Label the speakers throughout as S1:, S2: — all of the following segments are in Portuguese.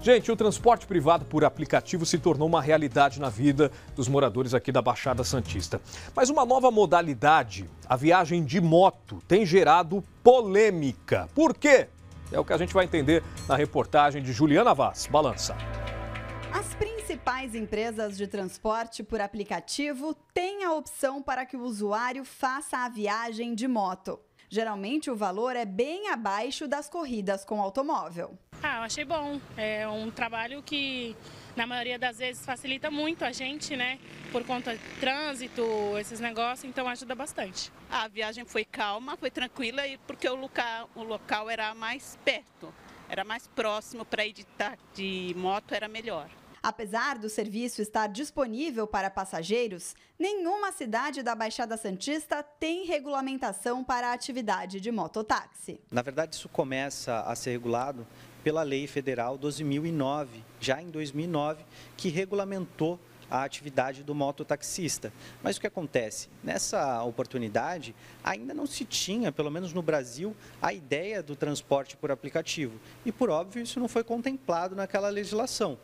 S1: Gente, o transporte privado por aplicativo se tornou uma realidade na vida dos moradores aqui da Baixada Santista. Mas uma nova modalidade, a viagem de moto, tem gerado polêmica. Por quê? É o que a gente vai entender na reportagem de Juliana Vaz. Balança.
S2: As principais empresas de transporte por aplicativo têm a opção para que o usuário faça a viagem de moto. Geralmente, o valor é bem abaixo das corridas com automóvel.
S3: Eu achei bom. É um trabalho que, na maioria das vezes, facilita muito a gente, né? Por conta de trânsito, esses negócios, então ajuda bastante.
S4: A viagem foi calma, foi tranquila, porque o local era mais perto, era mais próximo para ir de moto, era melhor.
S2: Apesar do serviço estar disponível para passageiros, nenhuma cidade da Baixada Santista tem regulamentação para a atividade de mototáxi.
S5: Na verdade, isso começa a ser regulado pela Lei Federal 12.009, já em 2009, que regulamentou a atividade do mototaxista. Mas o que acontece? Nessa oportunidade, ainda não se tinha, pelo menos no Brasil, a ideia do transporte por aplicativo. E, por óbvio, isso não foi contemplado naquela legislação.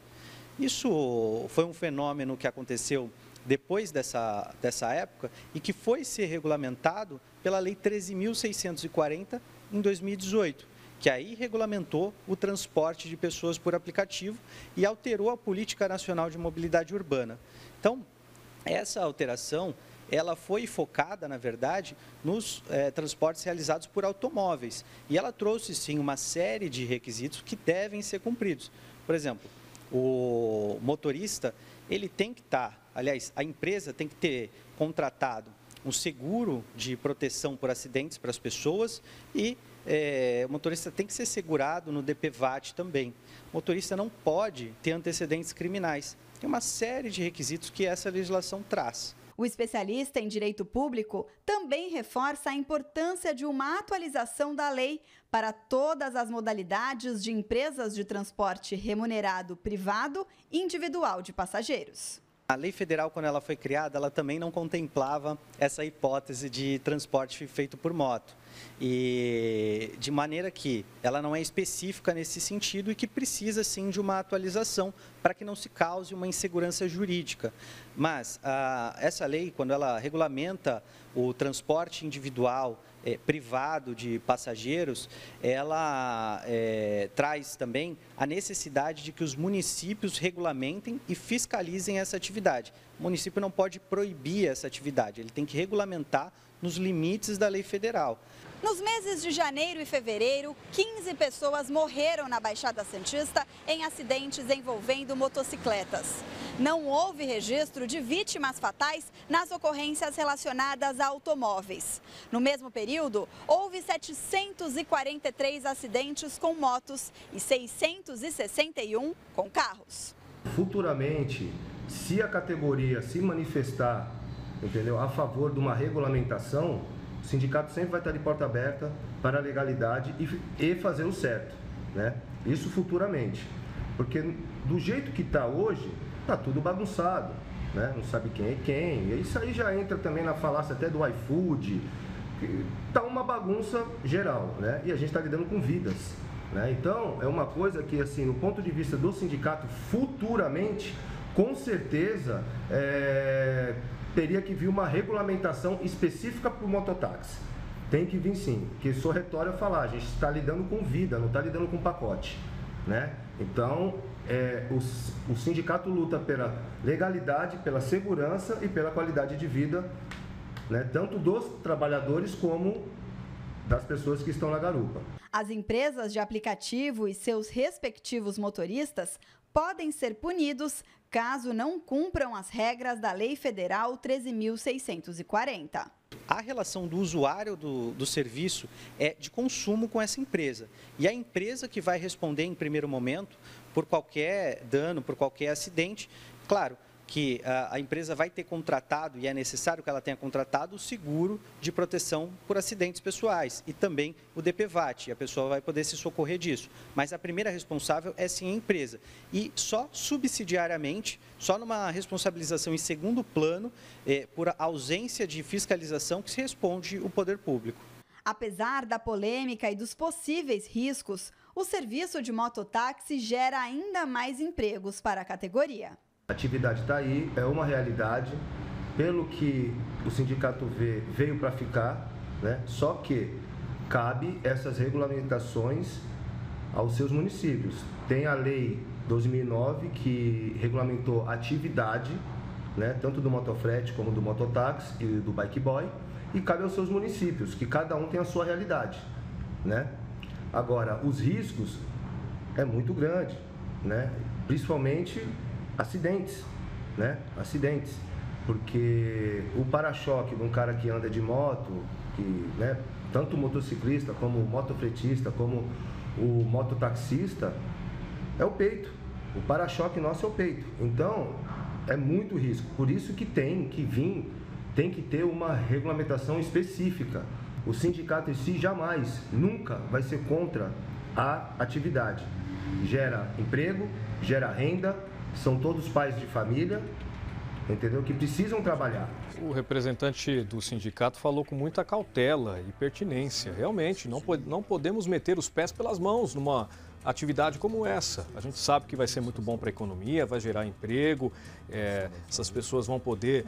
S5: Isso foi um fenômeno que aconteceu depois dessa época e que foi ser regulamentado pela Lei 13.640 em 2018, que aí regulamentou o transporte de pessoas por aplicativo e alterou a Política Nacional de Mobilidade Urbana. Então, essa alteração, ela foi focada, na verdade, nos transportes realizados por automóveis. E ela trouxe, sim, uma série de requisitos que devem ser cumpridos. Por exemplo, o motorista, ele tem que a empresa tem que ter contratado um seguro de proteção por acidentes para as pessoas e o motorista tem que ser segurado no DPVAT também. O motorista não pode ter antecedentes criminais. Tem uma série de requisitos que essa legislação traz.
S2: O especialista em direito público também reforça a importância de uma atualização da lei para todas as modalidades de empresas de transporte remunerado privado e individual de passageiros.
S5: A lei federal, quando ela foi criada, ela também não contemplava essa hipótese de transporte feito por moto. E de maneira que ela não é específica nesse sentido e que precisa sim de uma atualização para que não se cause uma insegurança jurídica. Mas essa lei, quando ela regulamenta o transporte individual privado de passageiros, ela traz também a necessidade de que os municípios regulamentem e fiscalizem essa atividade. O município não pode proibir essa atividade, ele tem que regulamentar nos limites da lei federal.
S2: Nos meses de janeiro e fevereiro, 15 pessoas morreram na Baixada Santista em acidentes envolvendo motocicletas. Não houve registro de vítimas fatais nas ocorrências relacionadas a automóveis. No mesmo período, houve 743 acidentes com motos e 661 com carros.
S6: Futuramente, se a categoria se manifestar, entendeu, a favor de uma regulamentação, o sindicato sempre vai estar de porta aberta para a legalidade e fazer o certo, né? Isso futuramente, porque do jeito que está hoje, está tudo bagunçado, né? Não sabe quem é quem, e isso aí já entra também na falácia até do iFood, está uma bagunça geral, né? E a gente está lidando com vidas, né? Então, é uma coisa que, assim, no ponto de vista do sindicato, futuramente, com certeza, teria que vir uma regulamentação específica para o mototáxi. Tem que vir sim, porque sou retório a falar, a gente está lidando com vida, não está lidando com pacote, né? Então, o sindicato luta pela legalidade, pela segurança e pela qualidade de vida, né? Tanto dos trabalhadores como das pessoas que estão na garupa.
S2: As empresas de aplicativo e seus respectivos motoristas podem ser punidos caso não cumpram as regras da Lei Federal 13.640.
S5: A relação do usuário do serviço é de consumo com essa empresa. E a empresa que vai responder em primeiro momento por qualquer dano, por qualquer acidente, claro que a empresa vai ter contratado, e é necessário que ela tenha contratado, o seguro de proteção por acidentes pessoais e também o DPVAT, e a pessoa vai poder se socorrer disso. Mas a primeira responsável é sim a empresa. E só subsidiariamente, só numa responsabilização em segundo plano, por ausência de fiscalização, que se responde o poder público.
S2: Apesar da polêmica e dos possíveis riscos, O serviço de mototáxi gera ainda mais empregos para a categoria.
S6: A atividade está aí, é uma realidade, pelo que o sindicato vê, veio para ficar, né? Só que cabe essas regulamentações aos seus municípios. Tem a lei 2009 que regulamentou a atividade, né? Tanto do motofrete como do mototáxi e do bike boy, e cabe aos seus municípios, que cada um tem a sua realidade, né? Agora, os riscos é muito grande, né? Principalmente acidentes, né? Acidentes, porque o para-choque de um cara que anda de moto, que, né, tanto o motociclista como o motofretista, como o mototaxista, é o peito. O para-choque nosso é o peito. Então, é muito risco. Por isso que tem que ter uma regulamentação específica. O sindicato em si jamais, nunca vai ser contra a atividade. Gera emprego, gera renda, são todos pais de família, entendeu? Que precisam trabalhar.
S1: O representante do sindicato falou com muita cautela e pertinência. Realmente, não podemos meter os pés pelas mãos numa atividade como essa. A gente sabe que vai ser muito bom para a economia, vai gerar emprego, essas pessoas vão poder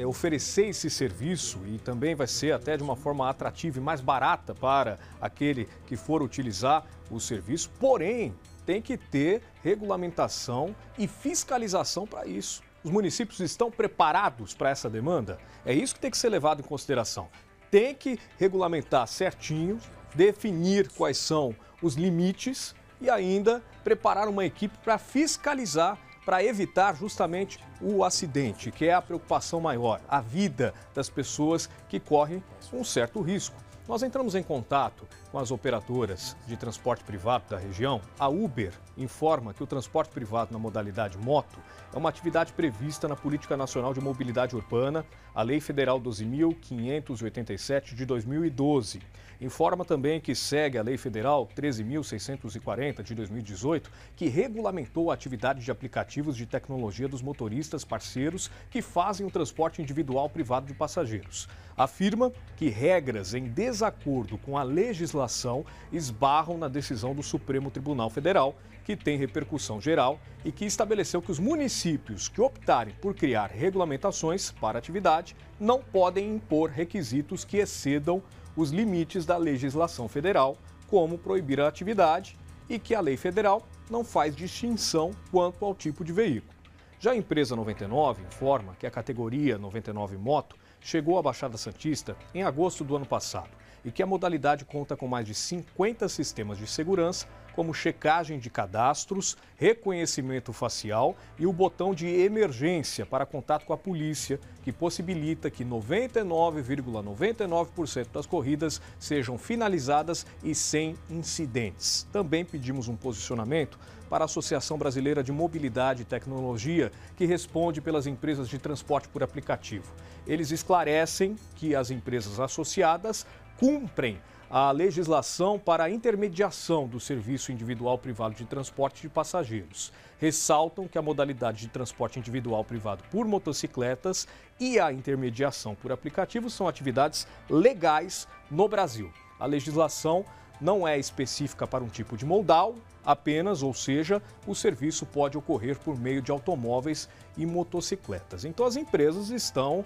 S1: oferecer esse serviço e também vai ser até de uma forma atrativa e mais barata para aquele que for utilizar o serviço. Porém, tem que ter regulamentação e fiscalização para isso. Os municípios estão preparados para essa demanda? É isso que tem que ser levado em consideração. Tem que regulamentar certinho, definir quais são os limites e ainda preparar uma equipe para fiscalizar, para evitar justamente o acidente, que é a preocupação maior, a vida das pessoas que correm um certo risco. Nós entramos em contato com as operadoras de transporte privado da região. A Uber informa que o transporte privado na modalidade moto é uma atividade prevista na Política Nacional de Mobilidade Urbana, a Lei Federal 12.587 de 2012. Informa também que segue a Lei Federal 13.640 de 2018, que regulamentou a atividade de aplicativos de tecnologia dos motoristas parceiros que fazem o transporte individual privado de passageiros. Afirma que regras em desacordo com a legislação esbarram na decisão do Supremo Tribunal Federal, que tem repercussão geral e que estabeleceu que os municípios que optarem por criar regulamentações para a atividade não podem impor requisitos que excedam os limites da legislação federal, como proibir a atividade, e que a lei federal não faz distinção quanto ao tipo de veículo. Já a empresa 99 informa que a categoria 99 Moto chegou à Baixada Santista em agosto do ano passado e que a modalidade conta com mais de 50 sistemas de segurança, como checagem de cadastros, reconhecimento facial e o botão de emergência para contato com a polícia, que possibilita que 99,99% das corridas sejam finalizadas e sem incidentes. Também pedimos um posicionamento para a Associação Brasileira de Mobilidade e Tecnologia, que responde pelas empresas de transporte por aplicativo. Eles esclarecem que as empresas associadas cumprem a legislação para a intermediação do serviço individual privado de transporte de passageiros. Ressaltam que a modalidade de transporte individual privado por motocicletas e a intermediação por aplicativo são atividades legais no Brasil. A legislação não é específica para um tipo de modal apenas, ou seja, o serviço pode ocorrer por meio de automóveis e motocicletas. Então as empresas estão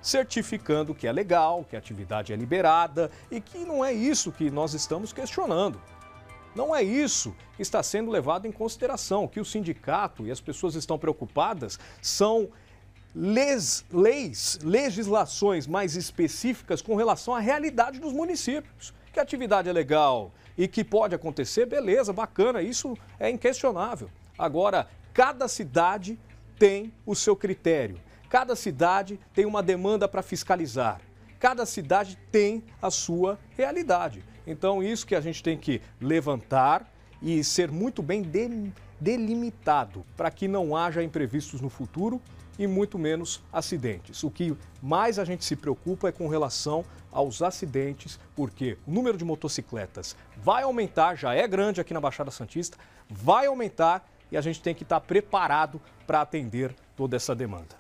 S1: certificando que é legal, que a atividade é liberada e que não é isso que nós estamos questionando. Não é isso que está sendo levado em consideração. O que o sindicato e as pessoas estão preocupadas são legislações mais específicas com relação à realidade dos municípios. Que a atividade é legal e que pode acontecer, beleza, bacana, isso é inquestionável. Agora, cada cidade tem o seu critério. Cada cidade tem uma demanda para fiscalizar. Cada cidade tem a sua realidade. Então, isso que a gente tem que levantar e ser muito bem delimitado para que não haja imprevistos no futuro e muito menos acidentes. O que mais a gente se preocupa é com relação aos acidentes, porque o número de motocicletas vai aumentar, já é grande aqui na Baixada Santista, vai aumentar e a gente tem que estar preparado para atender toda essa demanda.